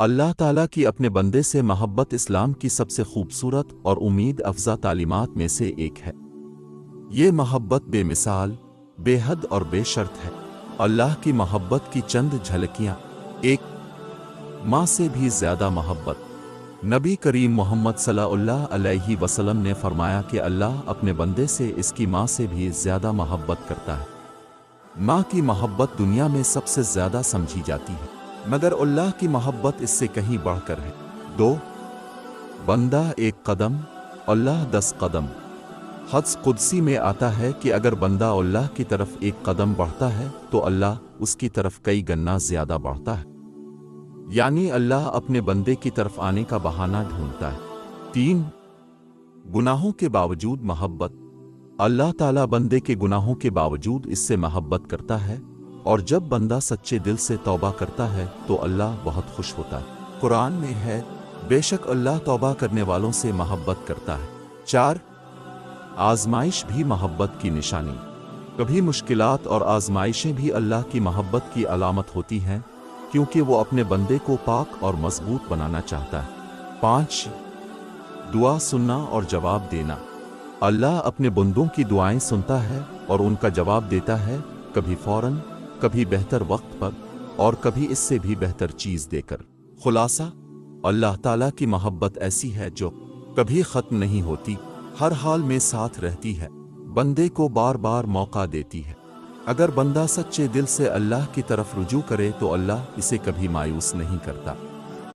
اللہ تعالیٰ کی اپنے بندے سے محبت اسلام کی سب سے خوبصورت اور امید افزا تعلیمات میں سے ایک ہے۔ یہ محبت بے مثال، بے حد اور بے شرط ہے۔ اللہ کی محبت کی چند جھلکیاں۔ ایک، ماں سے بھی زیادہ محبت۔ نبی کریم محمد صلی اللہ علیہ وسلم نے فرمایا کہ اللہ اپنے بندے سے اس کی ماں سے بھی زیادہ محبت کرتا ہے۔ ماں کی محبت دنیا میں سب سے زیادہ سمجھی جاتی ہے، مگر اللہ کی محبت اس سے کہیں بڑھ کر ہے۔ دو، بندہ ایک قدم، اللہ 10 قدم۔ حدیث قدسی میں آتا ہے کہ اگر بندہ اللہ کی طرف ایک قدم بڑھتا ہے تو اللہ اس کی طرف کئی گنا زیادہ بڑھتا ہے، یعنی اللہ اپنے بندے کی طرف آنے کا بہانہ ڈھونڈتا ہے۔ تین، گناہوں کے باوجود محبت۔ اللہ تعالیٰ بندے کے گناہوں کے باوجود اس سے محبت کرتا ہے، اور جب بندہ سچے دل سے توبہ کرتا ہے تو اللہ بہت خوش ہوتا ہے۔ قرآن میں ہے، بے شک اللہ توبہ کرنے والوں سے محبت کرتا ہے۔ چار، آزمائش بھی محبت کی نشانی۔ کبھی مشکلات اور آزمائشیں بھی اللہ کی محبت کی علامت ہوتی ہیں، کیونکہ وہ اپنے بندے کو پاک اور مضبوط بنانا چاہتا ہے۔ پانچ، دعا سننا اور جواب دینا۔ اللہ اپنے بندوں کی دعائیں سنتا ہے اور ان کا جواب دیتا ہے، کبھی فوراً، کبھی بہتر وقت پر، اور کبھی اس سے بھی بہتر چیز دے کر۔ خلاصہ، اللہ تعالیٰ کی محبت ایسی ہے جو کبھی ختم نہیں ہوتی، ہر حال میں ساتھ رہتی ہے، بندے کو بار بار موقع دیتی ہے۔ اگر بندہ سچے دل سے اللہ کی طرف رجوع کرے تو اللہ اسے کبھی مایوس نہیں کرتا۔